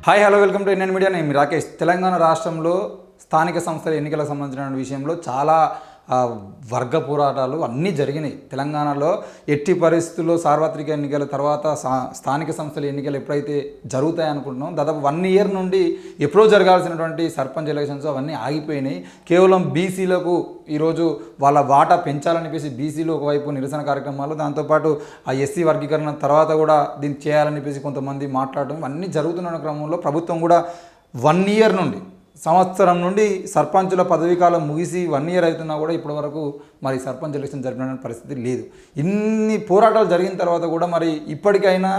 Hi hello welcome to Indian media. నేను రాకేష్. తెలంగాణ రాష్ట్రంలో స్థానిక సంస్థల ఎన్నికలకు సంబంధించిన విషయంలో చాలా వర్గ పోరాటాలు అన్నీ జరిగినాయి. తెలంగాణలో ఎట్టి పరిస్థితుల్లో సార్వత్రిక ఎన్నికల తర్వాత స్థానిక సంస్థల ఎన్నికలు ఎప్పుడైతే జరుగుతాయి అనుకుంటున్నాం, దాదాపు 1 year నుండి ఎప్పుడో జరగాల్సినటువంటి సర్పంచ్ ఎలక్షన్స్ అవన్నీ ఆగిపోయినాయి. కేవలం బీసీలకు ఈరోజు వాళ్ళ వాటా పెంచాలనిపేసి బీసీలు ఒకవైపు నిరసన కార్యక్రమాలు, దాంతోపాటు ఆ ఎస్సీ వర్గీకరణ తర్వాత కూడా దీన్ని చేయాలనిపేసి కొంతమంది మాట్లాడడం అన్నీ జరుగుతున్న క్రమంలో ప్రభుత్వం కూడా 1 year నుండి సంవత్సరం నుండి సర్పంచుల పదవీకాలం ముగిసి 1 year అవుతున్నా కూడా ఇప్పటి వరకు మరి సర్పంచ్ ఎలక్షన్ జరిపిన పరిస్థితి లేదు. ఇన్ని పోరాటాలు జరిగిన తర్వాత కూడా మరి ఇప్పటికైనా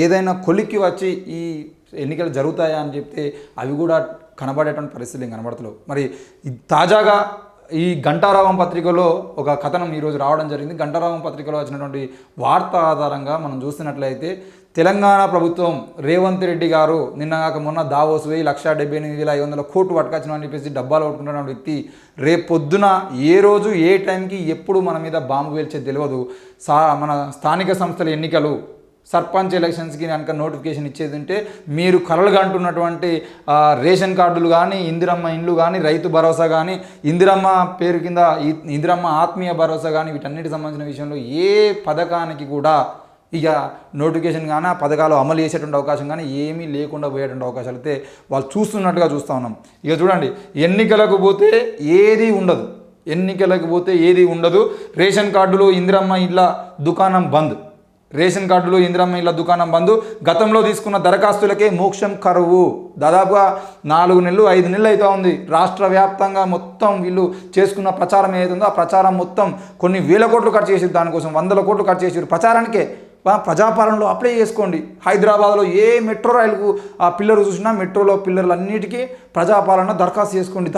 ఏదైనా కొలిక్కి వచ్చి ఈ ఎన్నికలు జరుగుతాయా అని చెప్తే అవి కూడా కనబడేటువంటి పరిస్థితులు ఏం కనబడతలేవు. మరి తాజాగా ఈ గంటారావం పత్రికలో ఒక కథనం ఈరోజు రావడం జరిగింది. గంటారావం పత్రికలో వచ్చినటువంటి వార్త ఆధారంగా మనం చూస్తున్నట్లయితే తెలంగాణ ప్రభుత్వం రేవంత్ రెడ్డి గారు నిన్నగాక మొన్న దావోస్ 1,78,500 కోట్లు పట్టుకొచ్చిన అని చెప్పేసి డబ్బాలు కొట్టుకుంటున్న వ్యక్తి రేపు పొద్దున ఏ రోజు ఏ టైంకి ఎప్పుడు మన మీద బాంబు వేల్చేది తెలియదు. మన స్థానిక సంస్థల ఎన్నికలు సర్పంచ్ ఎలక్షన్స్కి కనుక నోటిఫికేషన్ ఇచ్చేది ఉంటే మీరు కలలుగా అంటున్నటువంటి రేషన్ కార్డులు కానీ, ఇందిరమ్మ ఇండ్లు కానీ, రైతు భరోసా కానీ, ఇందిరమ్మ పేరు కింద ఇందిరమ్మ ఆత్మీయ భరోసా కానీ వీటన్నిటికి సంబంధించిన విషయంలో ఏ పథకానికి కూడా ఇక నోటిఫికేషన్ కానీ ఆ పథకాలు అమలు చేసేటువంటి అవకాశం కానీ ఏమీ లేకుండా పోయేటువంటి అవకాశాలు అయితే వాళ్ళు చూస్తున్నట్టుగా చూస్తూ ఉన్నాం. ఇక చూడండి, ఎన్నికలకు పోతే ఏది ఉండదు. రేషన్ కార్డులు ఇందిరమ్మ ఇళ్ళ దుకాణం బంద్. గతంలో తీసుకున్న దరఖాస్తులకే మోక్షం కరువు. దాదాపుగా 4 నెలలు 5 నెలలు అవుతూ ఉంది. రాష్ట్ర వ్యాప్తంగా మొత్తం వీళ్ళు చేసుకున్న ప్రచారం ఏదైతుందో ఆ ప్రచారం మొత్తం కొన్ని వేల కోట్లు ఖర్చు చేసి, దానికోసం 100 కోట్లు ఖర్చు చేసారు ప్రచారానికే. ప్రజాపాలనలో అప్లై చేసుకోండి. హైదరాబాద్లో ఏ మెట్రో రైలుకు ఆ పిల్లర్ చూసినా మెట్రోలో పిల్లర్లు అన్నిటికీ ప్రజాపాలన దరఖాస్తు చేసుకోండి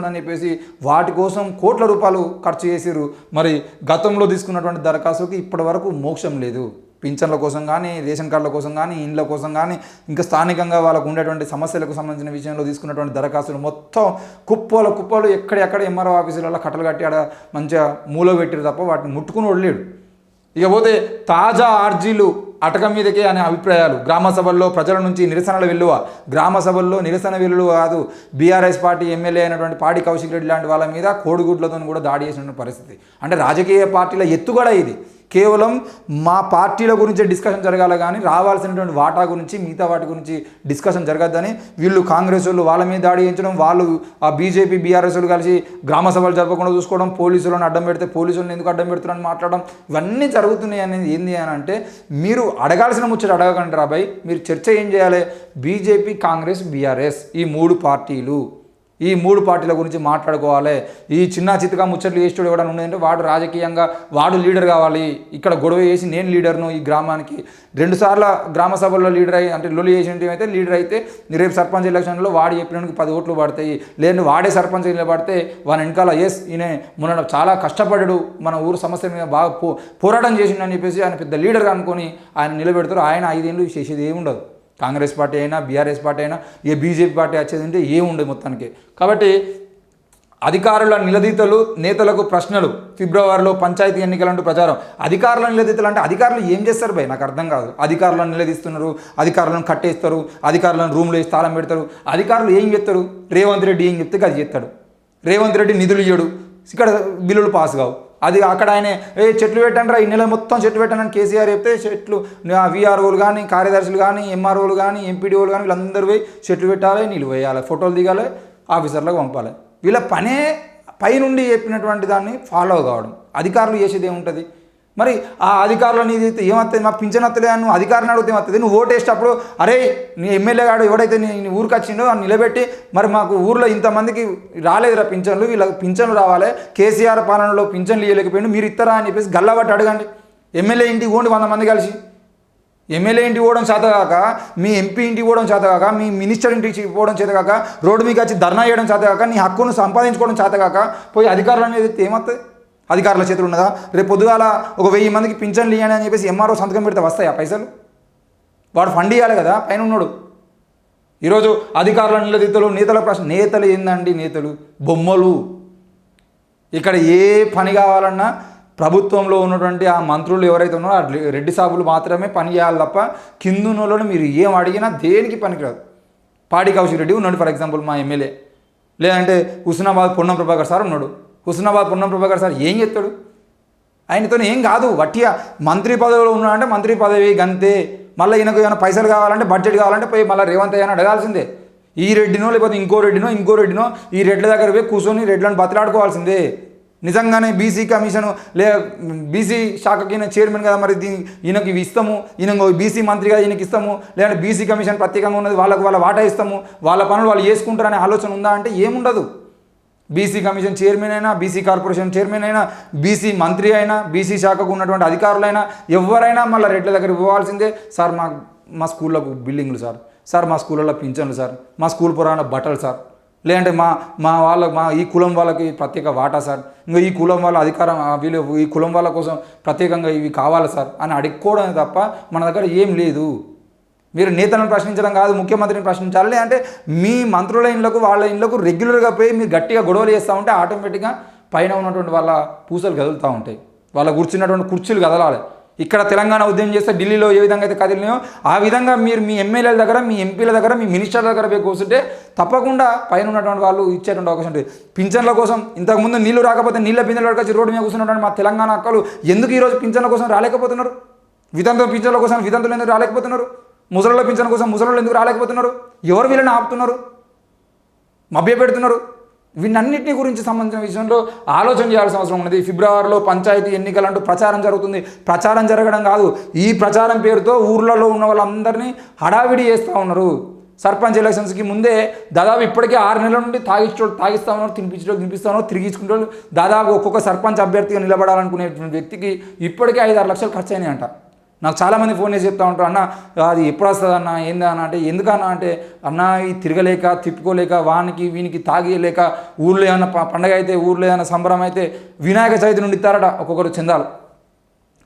అని చెప్పేసి వాటి కోసం కోట్ల రూపాయలు ఖర్చు చేసారు. మరి గతంలో తీసుకున్నటువంటి దరఖాస్తుకి ఇప్పటి వరకు మోక్షం లేదు. పింఛన్ల కోసం కానీ, రేషన్ కార్డుల కోసం కానీ, ఇండ్ల కోసం కానీ, ఇంకా స్థానికంగా వాళ్ళకు ఉండేటువంటి సమస్యలకు సంబంధించిన విషయంలో తీసుకున్నటువంటి దరఖాస్తులు మొత్తం కుప్పలు ఎక్కడెక్కడ ఎంఆర్ఓ ఆఫీసులలో కట్టలు కట్టి ఆడ మంచిగా మూల పెట్టారు తప్ప వాటిని ముట్టుకుని వదిలేడు. ఇకపోతే తాజా ఆర్జీలు అటక మీదకే అనే అభిప్రాయాలు. గ్రామ సభల్లో ప్రజల నుంచి నిరసనల వెల్లువ. గ్రామ సభల్లో నిరసన వెల్లువ కాదు, బీఆర్ఎస్ పార్టీ ఎమ్మెల్యే అయినటువంటి పాడి కౌశిక్ రెడ్డి లాంటి వాళ్ళ మీద కోడిగుడ్లతో కూడా దాడి చేసినటువంటి పరిస్థితి. అంటే రాజకీయ పార్టీల ఎత్తుగడ ఇది. కేవలం మా పార్టీల గురించే డిస్కషన్ జరగాలి కానీ రావాల్సినటువంటి వాటా గురించి మిగతా వాటి గురించి డిస్కషన్ జరగద్దని వీళ్ళు కాంగ్రెస్ వాళ్ళు వాళ్ళ మీద దాడి చేయించడం, వాళ్ళు ఆ బీజేపీ బీఆర్ఎస్ వాళ్ళు కలిసి గ్రామ సభలు జరపకుండా చూసుకోవడం, పోలీసులను అడ్డం పెడితే పోలీసులను ఎందుకు అడ్డం పెడుతున్నారని మాట్లాడడం, ఇవన్నీ జరుగుతున్నాయి అనేది ఏంది అని అంటే మీరు అడగాల్సిన ముచ్చట అడగకండి రాబాయ్. మీరు చర్చ ఏం చేయాలి? బీజేపీ, కాంగ్రెస్, బీఆర్ఎస్ ఈ మూడు పార్టీల గురించి మాట్లాడుకోవాలి. ఈ చిన్న చిత్తగా ముచ్చట్లు చేసేవాడు ఎవడన్నా ఉండేదంటే వాడు రాజకీయంగా వాడు లీడర్ కావాలి. ఇక్కడ గొడవ చేసి నేను లీడర్ను ఈ గ్రామానికి 2 సార్లు గ్రామ సభల్లో లీడర్ అయ్యి అంటే లొల్లి చేసిన అయితే లీడర్ అయితే రేపు సర్పంచ్ ఎలక్షన్లో వాడు చెప్పినందుకు 10 ఓట్లు పడతాయి. లేదంటే వాడే సర్పంచ్ నిలబడితే వాని వెనకాల ఈయన మొన్న చాలా కష్టపడ్డాడు, మన ఊరు సమస్య మీద బాగా పోరాటం చేసిండని చెప్పేసి ఆయన పెద్ద లీడర్గా అనుకొని ఆయన నిలబెడతారు. ఆయన 5 ఏళ్ళు చేసేది ఏముండదు. కాంగ్రెస్ పార్టీ అయినా, బీఆర్ఎస్ పార్టీ అయినా, ఏ బీజేపీ పార్టీ వచ్చేది అంటే ఏముండదు మొత్తానికి. కాబట్టి అధికారుల నిలదీతలు, నేతలకు ప్రశ్నలు. ఫిబ్రవరిలో పంచాయతీ ఎన్నికలంటూ ప్రచారం. అధికారుల నిలదీతలు అంటే అధికారులు ఏం చేస్తారు భయ్? నాకు అర్థం కాదు. అధికారులను నిలదీస్తున్నారు, అధికారులను కట్టేస్తారు, అధికారులను రూమ్లో వేసి తాళం పెడతారు. అధికారులు ఏం చెప్తారు? రేవంత్ రెడ్డి ఏం చెప్తే అది చేస్తాడు. రేవంత్ రెడ్డి నిధులు ఇయ్యడు, ఇక్కడ బిల్లులు పాస్ కావు. అది అక్కడ ఆయన చెట్లు పెట్టండి ఈ నెల మొత్తం చెట్లు పెట్టండి కేసీఆర్ చెప్తే చెట్లు వీఆర్ఓలు కానీ, కార్యదర్శులు కానీ, ఎంఆర్ఓలు కానీ, ఎంపీడీఓలు కానీ వీళ్ళందరూ పోయి చెట్లు పెట్టాలి, నీళ్ళు వేయాలి, ఫోటోలు దిగాలి, ఆఫీసర్లకు పంపాలి. వీళ్ళ పనే పైనుండి చెప్పినటువంటి దాన్ని ఫాలో కావడం. అధికారులు చేసేది ఏముంటుంది? మరి ఆ అధికారులు నీది ఏమవుతుంది? మా పింఛన్ వస్తలే నువ్వు అధికారిని అడిగితే ఏమవుతుంది? నువ్వు ఓటేసేటప్పుడు అరే నీ ఎమ్మెల్యే గాడు ఎవడైతే నీ ఊరికి వచ్చిండో అని నిలబెట్టి మరి మాకు ఊర్లో ఇంతమందికి రాలేదురా పింఛన్లు, వీళ్ళకి పింఛన్లు రావాలి, కేసీఆర్ పాలనలో పింఛన్లు ఇవ్వలేకపోయింది, మీరు ఇస్తారా అని చెప్పేసి గల్లబట్టి అడగండి. ఎమ్మెల్యే ఇంటికి పోండి 100 మంది కలిసి. ఎమ్మెల్యే ఇంటికి పోవడం చేతగాక, మీ ఎంపీ ఇంటికి పోవడం చేతగాక, మీ మినిస్టర్ ఇంటికి పోవడం చేతగాక, రోడ్డు మీకు వచ్చి ధర్నా చేయడం చేతగాక, నీ హక్కును సంపాదించుకోవడం చేతగాక పోయి అధికారులు అనేది ఏమవుతుంది? అధికారుల చేతులు ఉన్నదా? రేపు పొద్దుగాల ఒక 1000 మందికి పింఛన్లు ఇవ్వని అని చెప్పేసి ఎంఆర్ఓ సంతకం పెడితే వస్తాయి ఆ పైసలు? వాడు ఫండ్ ఇవ్వాలి కదా పైన ఉన్నాడు. ఈరోజు అధికారుల నిలదీతలు, నేతల ప్రశ్న. నేతలు ఏందండి? నేతలు బొమ్మలు. ఇక్కడ ఏ పని కావాలన్నా ప్రభుత్వంలో ఉన్నటువంటి ఆ మంత్రులు ఎవరైతే ఉన్నారో ఆ రెడ్డి సాబులు మాత్రమే పని చేయాలి తప్ప కిందున్నోళ్ళని మీరు ఏం అడిగినా దేనికి పనికిరాదు. పాడి కౌశిక్ రెడ్డి ఉన్నాడు ఫర్ ఎగ్జాంపుల్ మా ఎమ్మెల్యే, లేదంటే హుస్నాబాద్ పొన్నం ప్రభాకర్ సార్ ఉన్నాడు. హుస్నాబాద్ పొన్నం ప్రభాకర్ సార్ ఏం చెప్తాడు? ఆయనతో ఏం కాదు, వట్టిగా మంత్రి పదవిలో ఉన్నాడంటే మంత్రి పదవి గంతే. మళ్ళీ ఈయనకు ఏమైనా పైసలు కావాలంటే బడ్జెట్ కావాలంటే పోయి మళ్ళీ రేవంత్ అయ్యని అడగాల్సిందే. ఈ రెడ్డినో లేకపోతే ఇంకో రెడ్డినో ఈ రెడ్ల దగ్గర పోయి కూర్చొని రెడ్లను బతిలాడుకోవాల్సిందే. నిజంగానే బీసీ కమిషన్ బీసీ శాఖకి చైర్మన్ కదా, మరి ఈయనకి ఇవి ఇస్తాము, ఈయన బీసీ మంత్రిగా ఈయనకి ఇస్తాము, లేదంటే బీసీ కమిషన్ ప్రత్యేకంగా ఉన్నది వాళ్ళ వాటా ఇస్తాము, వాళ్ళ పనులు వాళ్ళు చేసుకుంటారనే ఆలోచన ఉందా అంటే ఏముండదు. బీసీ కమిషన్ చైర్మన్ అయినా, బీసీ కార్పొరేషన్ చైర్మన్ అయినా, బీసీ మంత్రి అయినా, బీసీ శాఖకు ఉన్నటువంటి అధికారులైనా ఎవరైనా మళ్ళీ రెడ్ల దగ్గరికి పోవాల్సిందే. సార్ మా స్కూళ్ళకు బిల్డింగ్లు సార్ మా స్కూళ్ళలో పింఛన్లు సార్, మా స్కూల్ పురాణ బట్టలు సార్, లేదంటే మా ఈ కులం వాళ్ళకి ప్రత్యేక వాటా సార్, ఇంకా ఈ కులం వాళ్ళ అధికారం వీళ్ళు ఈ కులం వాళ్ళ కోసం ప్రత్యేకంగా ఇవి కావాలి సార్ అని అడుక్కోవడం తప్ప మన దగ్గర ఏం లేదు. మీరు నేతలను ప్రశ్నించడం కాదు, ముఖ్యమంత్రిని ప్రశ్నించాలి. అంటే మీ మంత్రుల ఇళ్ళకు వాళ్ళ ఇళ్ళకు రెగ్యులర్గా పోయి మీరు గట్టిగా గొడవలు చేస్తూ ఉంటే ఆటోమేటిక్గా పైన ఉన్నటువంటి వాళ్ళ పూసలు కదులుతూ ఉంటాయి, వాళ్ళ కూర్చున్నటువంటి కుర్చీలు కదలాలి. ఇక్కడ తెలంగాణ ఉద్యమం చేస్తే ఢిల్లీలో ఏ విధంగా అయితే కదిలినాయో ఆ విధంగా మీరు మీ ఎమ్మెల్యేల దగ్గర, మీ ఎంపీల దగ్గర, మీ మినిస్టర్ల దగ్గర పోయి కూర్చుంటే తప్పకుండా పైన ఉన్నటువంటి వాళ్ళు ఇచ్చేటువంటి అవకాశం ఉంటుంది. పింఛన్ల కోసం ఇంతకుముందు నీళ్లు రాకపోతే నీళ్ళ పింఛన్లు పట్టుకొచ్చి రోడ్డు మీద కూర్చున్నటువంటి మా తెలంగాణ అక్కలు ఎందుకు ఈరోజు పింఛన్ల కోసం రాలేకపోతున్నారు? వితంతుల పింఛన్ల కోసం వితంతులు ఎందుకు రాలేకపోతున్నారు? ముసలిళ్ళ పింఛన్ కోసం ముసలిళ్ళు ఎందుకు రాలేకపోతున్నారు? ఎవరు వీళ్ళని ఆపుతున్నారు, మభ్యపెడుతున్నారు? వీటన్నిటిని గురించి సంబంధించిన విషయంలో ఆలోచన చేయాల్సిన అవసరం ఉన్నది. ఫిబ్రవరిలో పంచాయతీ ఎన్నికలంటూ ప్రచారం జరుగుతుంది. ప్రచారం జరగడం కాదు, ఈ ప్రచారం పేరుతో ఊర్లలో ఉన్న వాళ్ళందరినీ హడావిడి చేస్తూ ఉన్నారు. సర్పంచ్ ఎలక్షన్స్కి ముందే దాదాపు ఇప్పటికే 6 నెలల నుండి తాగిస్తూ ఉన్నారు, తినిపించడం తినిపిస్తూ ఉన్నారు, తిరిగించుకుంటారు. దాదాపు ఒక్కొక్క సర్పంచ్ అభ్యర్థిగా నిలబడాలనుకునే వ్యక్తికి ఇప్పటికే 5-6 లక్షలు ఖర్చు అయినాయంట. నాకు చాలామంది ఫోన్ చేసి చెప్తా ఉంటారు, అన్న అది ఎప్పుడు వస్తుంది అన్న, ఏందా అన్న అంటే, ఎందుకన్నా అంటే, అన్న ఈ తిరగలేక తిప్పుకోలేక వానికి వీనికి తాగలేక ఊళ్ళో ఏమైనా పండగ అయితే, ఊళ్ళో ఏమైనా సంబరం అయితే వినాయక చవితి నుండి ఇస్తారట ఒక్కొక్కరు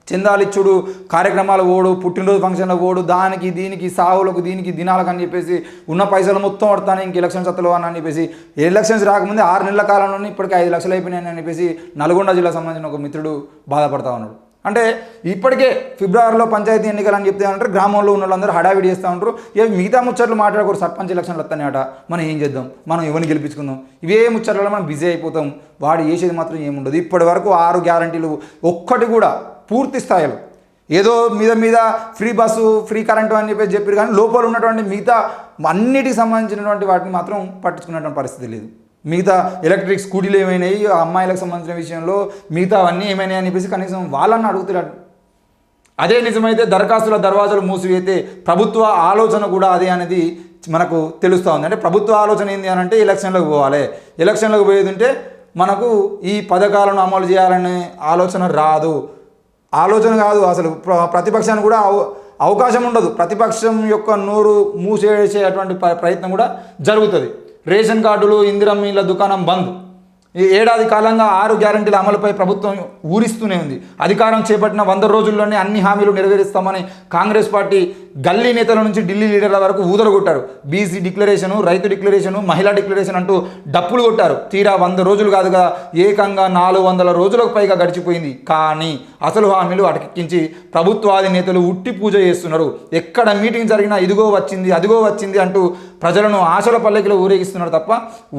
చందాలు ఇచ్చుడు, కార్యక్రమాలు ఓడు, పుట్టినరోజు ఫంక్షన్లకు ఓడు, దానికి దీనికి సావులకు దీనికి దినాలకు అని చెప్పేసి ఉన్న పైసలు మొత్తం పడతాను ఇంక ఎలక్షన్స్ వస్తలేవు అని చెప్పేసి, ఎలక్షన్స్ రాకముందే 6 నెలల కాలంలోనే ఇప్పటికీ 5 లక్షలు అయిపోయినాయని చెప్పేసి నల్గొండ జిల్లాకు సంబంధించిన ఒక మిత్రుడు బాధపడతా ఉన్నాడు. అంటే ఇప్పటికే ఫిబ్రవరిలో పంచాయతీ ఎన్నికలు అని చెప్తే ఉంటారు, గ్రామంలో ఉన్న వాళ్ళందరూ హడావిడి చేస్తూ ఉంటారు. మిగతా ముచ్చట్లు మాట్లాడకూడదు, సర్పంచ్ ఎలక్షన్లు వస్తాయట, మనం ఏం చేద్దాం, మనం ఎవరిని గెలిపించుకుందాం, ఇవే ముచ్చట్లలో మనం బిజీ అయిపోతాం. వాడు చేసేది మాత్రం ఏముండదు. ఇప్పటి వరకు 6 గ్యారంటీలు ఒక్కటి కూడా పూర్తి స్థాయిలో, ఏదో మీద ఫ్రీ బస్సు, ఫ్రీ కరెంటు అని చెప్పారు కానీ లోపల ఉన్నటువంటి మిగతా అన్నిటికి సంబంధించినటువంటి వాటిని మాత్రం పట్టించుకున్నటువంటి పరిస్థితి లేదు. మిగతా ఎలక్ట్రిక్ స్కూటీలు ఏమైనాయి, అమ్మాయిలకు సంబంధించిన విషయంలో మిగతా అవన్నీ ఏమైనాయి అని చెప్పేసి కనీసం వాళ్ళని అడుగుతున్నాడు. అదే నిజమైతే దరఖాస్తుల దర్వాజాలు మూసివేస్తే ప్రభుత్వ ఆలోచన కూడా అదే అనేది మనకు తెలుస్తూ ఉంది. అంటే ప్రభుత్వ ఆలోచన ఏంటి అని అంటే ఎలక్షన్లకు పోవాలి, ఎలక్షన్లకు పోయేది ఉంటే మనకు ఈ పథకాలను అమలు చేయాలనే ఆలోచన రాదు. ఆలోచన కాదు, అసలు ప్రతిపక్షానికి కూడా అవకాశం ఉండదు. ప్రతిపక్షం యొక్క నోరు మూసేసేటువంటి ప్రయత్నం కూడా జరుగుతుంది. రేషన్ కార్డులు, ఇందిరమ్మ ఇళ్ళ దుకాణం బంద్. ఈ ఏడాది కాలంగా 6 గ్యారంటీల అమలుపై ప్రభుత్వం ఊరిస్తూనే ఉంది. అధికారం చేపట్టిన 100 రోజుల్లోనే అన్ని హామీలు నెరవేరుస్తామని కాంగ్రెస్ పార్టీ గల్లీ నేతల నుంచి ఢిల్లీ లీడర్ల వరకు ఊదరగొట్టారు. బీసీ డిక్లరేషను, రైతు డిక్లరేషను, మహిళా డిక్లరేషన్ అంటూ డప్పులు కొట్టారు. తీరా 100 రోజులు కాదుగా ఏకంగా 400 రోజులకు పైగా గడిచిపోయింది. కానీ అసలు హామీలు అటకెక్కించి ప్రభుత్వాది నేతలు ఉట్టి పూజ చేస్తున్నారు. ఎక్కడ మీటింగ్ జరిగినా ఇదిగో వచ్చింది, అదిగో వచ్చింది అంటూ ప్రజలను ఆశల పల్లకిలో ఊరేగిస్తున్నారు తప్ప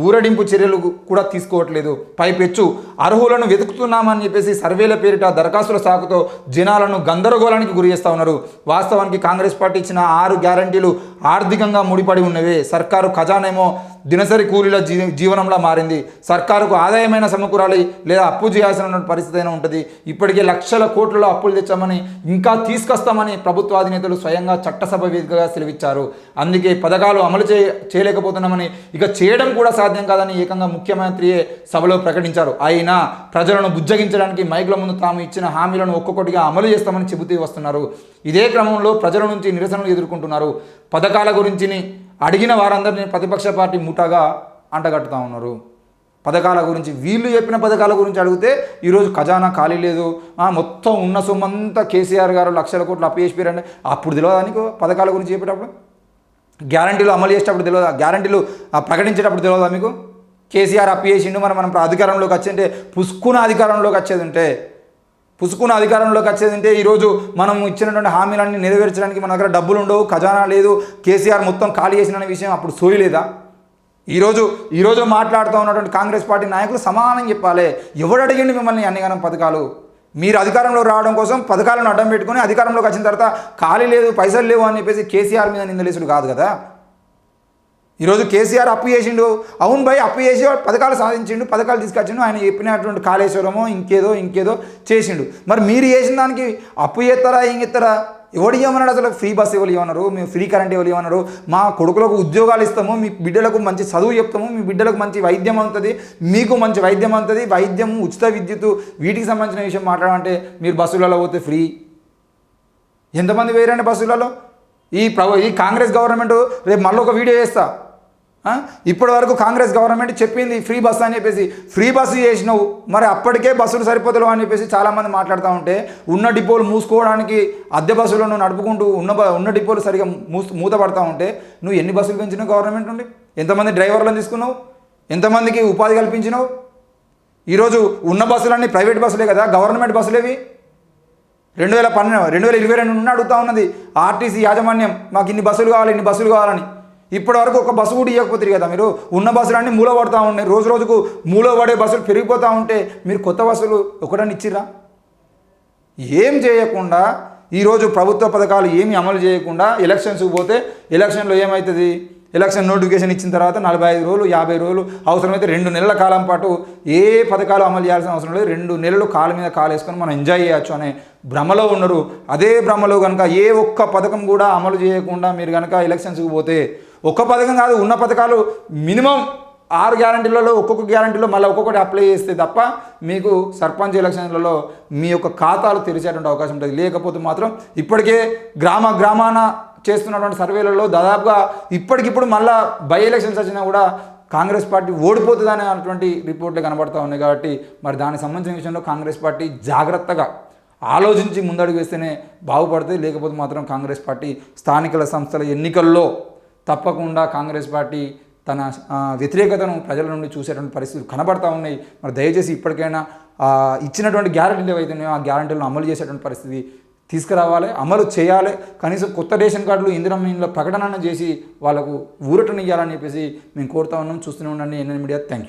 ఊరడింపు చర్యలు కూడా తీసుకోవట్లేదు. పైపెచ్చు అర్హులను వెతుకుతున్నామని చెప్పేసి సర్వేల పేరిట దరఖాస్తుల సాకుతో జనాలను గందరగోళానికి గురి చేస్తూ ఉన్నారు. వాస్తవానికి కాంగ్రెస్ పార్టీ ఇచ్చిన 6 గ్యారంటీలు ఆర్థికంగా ముడిపడి ఉన్నవే. సర్కారు ఖజానేమో దినసరి కూలీల జీవనంలా మారింది. సర్కారుకు ఆదాయమైన సమకూరాలి లేదా అప్పు చేయాల్సిన పరిస్థితి అయినా ఉంటుంది. ఇప్పటికే లక్షల కోట్లలో అప్పులు తెచ్చామని, ఇంకా తీసుకొస్తామని ప్రభుత్వాధినేతలు స్వయంగా చట్టసభ వేదికగా సెలవిచ్చారు. అందుకే పథకాలు అమలు చేయలేకపోతున్నామని, ఇక చేయడం కూడా సాధ్యం కాదని ఏకంగా ముఖ్యమంత్రియే సభలో ప్రకటించారు. అయినా ప్రజలను బుజ్జగించడానికి మైకుల ముందు తాము ఇచ్చిన హామీలను ఒక్కొక్కటిగా అమలు చేస్తామని చెబుతూ వస్తున్నారు. ఇదే క్రమంలో ప్రజల నుంచి నిరసనలు ఎదుర్కొంటున్నారు. పథకాల గురించి అడిగిన వారందరినీ ప్రతిపక్ష పార్టీ ముఠాగా అంటగట్టుతూ ఉన్నారు. పథకాల గురించి వీళ్ళు చెప్పిన పథకాల గురించి అడిగితే ఈరోజు ఖజానా ఖాళీ లేదు, మొత్తం ఉన్న సొమ్మంతా కేసీఆర్ గారు లక్షల కోట్లు అప్పు చేసిపోయారండి. అప్పుడు తెలియదా నీకు పథకాల గురించి చెప్పేటప్పుడు? గ్యారంటీలు అమలు చేసేటప్పుడు తెలియదా? గ్యారంటీలు ప్రకటించేటప్పుడు తెలియదా మీకు? కేసీఆర్ అప్పు చేసిండు, మనం అధికారంలోకి వచ్చి అంటే పుష్కున అధికారంలోకి వచ్చేది ఉంటే పుసుకున్న అధికారంలోకి వచ్చేదంటే ఈరోజు మనం ఇచ్చినటువంటి హామీలన్నీ నెరవేర్చడానికి మన దగ్గర డబ్బులు ఉండవు, ఖజానా లేదు, కేసీఆర్ మొత్తం ఖాళీ చేసిన విషయం అప్పుడు సోయలేదా? ఈరోజు మాట్లాడుతూ ఉన్నటువంటి కాంగ్రెస్ పార్టీ నాయకులు సమానం చెప్పాలి. ఎవడు అడిగిండి మిమ్మల్ని అన్నిగానం పథకాలు? మీరు అధికారంలో రావడం కోసం పథకాలను అడ్డం పెట్టుకుని అధికారంలోకి వచ్చిన తర్వాత ఖాళీ లేదు, పైసలు లేవు అని చెప్పేసి కేసీఆర్ మీద నిందలేసుడు కాదు కదా. ఈరోజు కేసీఆర్ అప్పు చేసిండు, అవును భయ్ అప్పు చేసి పథకాలు సాధించిండు, పథకాలు తీసుకొచ్చిండు, ఆయన చెప్పినటువంటి కాళేశ్వరమో ఇంకేదో చేసిండు. మరి మీరు చేసిన దానికి అప్పు చేస్తారా ఏం చేస్తారా? ఎవడు ఇవ్వమన్నాడు? అసలు ఫ్రీ బస్ ఎవరు ఇవ్వన్నారు? మేము ఫ్రీ కరెంట్ ఎవరు ఇవ్వన్నారు? మా కొడుకులకు ఉద్యోగాలు ఇస్తాము, మీ బిడ్డలకు మంచి చదువు చెప్తాము, మీ బిడ్డలకు మంచి వైద్యం అవుతుంది, మీకు మంచి వైద్యం అవుతుంది, వైద్యం, ఉచిత విద్యుత్, వీటికి సంబంధించిన విషయం మాట్లాడాలంటే మీరు బస్సులలో పోతే ఫ్రీ. ఎంతమంది వేరండి బస్సులలో? ఈ కాంగ్రెస్ గవర్నమెంట్ రేపు మళ్ళీ ఒక వీడియో చేస్తా. ఇప్పటి వరకు కాంగ్రెస్ గవర్నమెంట్ చెప్పింది ఫ్రీ బస్సు అని చెప్పేసి, ఫ్రీ బస్సు చేసినావు, మరి అప్పటికే బస్సులు సరిపోతలేవు అని చెప్పేసి చాలామంది మాట్లాడుతూ ఉంటే ఉన్న డిపోలు మూసుకోవడానికి అద్దె బస్సులను నడుపుకుంటూ ఉన్న డిపోలు సరిగా మూతపడతా ఉంటే నువ్వు ఎన్ని బస్సులు పెంచినావు గవర్నమెంట్ నుండి? ఎంతమంది డ్రైవర్లను తీసుకున్నావు? ఎంతమందికి ఉపాధి కల్పించినావు? ఈరోజు ఉన్న బస్సులన్నీ ప్రైవేట్ బస్సులే కదా, గవర్నమెంట్ బస్సులేవి. 2022 నుండి అడుగుతూ ఉన్నది ఆర్టీసీ యాజమాన్యం, మాకు ఇన్ని బస్సులు కావాలని. ఇప్పటి వరకు ఒక బస్సు కూడా ఇవ్వకపోతుంది కదా. మీరు ఉన్న బస్సులన్నీ మూలపడుతూ ఉన్నాయి, రోజుకు మూలపడే బస్సులు పెరిగిపోతూ ఉంటే మీరు కొత్త బస్సులు ఒకటని ఇచ్చిర్రా? ఏం చేయకుండా ఈరోజు ప్రభుత్వ పథకాలు ఏమీ అమలు చేయకుండా ఎలక్షన్స్కి పోతే ఎలక్షన్లో ఏమవుతుంది? ఎలక్షన్ నోటిఫికేషన్ ఇచ్చిన తర్వాత 45 రోజులు 50 రోజులు అవసరమైతే 2 నెలల కాలం పాటు ఏ పథకాలు అమలు చేయాల్సిన అవసరం లేదు, 2 నెలలు కాలు మీద కాలు వేసుకొని మనం ఎంజాయ్ చేయొచ్చు అనే భ్రమలో ఉన్నారు. అదే భ్రమలో కనుక ఏ ఒక్క పథకం కూడా అమలు చేయకుండా మీరు కనుక ఎలక్షన్స్కి పోతే, ఒక్క పథకం కాదు ఉన్న పథకాలు మినిమం 6 గ్యారంటీలలో ఒక్కొక్క గ్యారంటీలో మళ్ళీ ఒక్కొక్కటి అప్లై చేస్తే తప్ప మీకు సర్పంచ్ ఎలక్షన్లలో మీ యొక్క ఖాతాలు తెరిచేటువంటి అవకాశం ఉంటుంది. లేకపోతే మాత్రం ఇప్పటికే గ్రామాన చేస్తున్నటువంటి సర్వేలలో దాదాపుగా ఇప్పటికిప్పుడు మళ్ళీ బై ఎలక్షన్స్ వచ్చినా కూడా కాంగ్రెస్ పార్టీ ఓడిపోతుంది అనేటువంటి రిపోర్ట్లు కనబడుతూ ఉన్నాయి. కాబట్టి మరి దానికి సంబంధించిన విషయంలో కాంగ్రెస్ పార్టీ జాగ్రత్తగా ఆలోచించి ముందడుగు వేస్తేనే బాగుపడుతుంది. లేకపోతే మాత్రం కాంగ్రెస్ పార్టీ స్థానిక సంస్థల ఎన్నికల్లో తప్పకుండా కాంగ్రెస్ పార్టీ తన వ్యతిరేకతను ప్రజల నుండి చూసేటువంటి పరిస్థితులు కనబడతా ఉన్నాయి. మరి దయచేసి ఇప్పటికైనా ఇచ్చినటువంటి గ్యారెంటీలు ఏవైతే ఉన్నాయో ఆ గ్యారెంటీలను అమలు చేసేటువంటి పరిస్థితి తీసుకురావాలి, అమలు చేయాలి. కనీసం కొత్త రేషన్ కార్డులు ఇందిరమ్మ ప్రకటన చేసి వాళ్ళకు ఊరటనియ్యాలని చెప్పేసి మేము కోరుతా ఉన్నాం. చూస్తూనే ఉండండి ఎన్ఎన్ మీడియా. Thank you.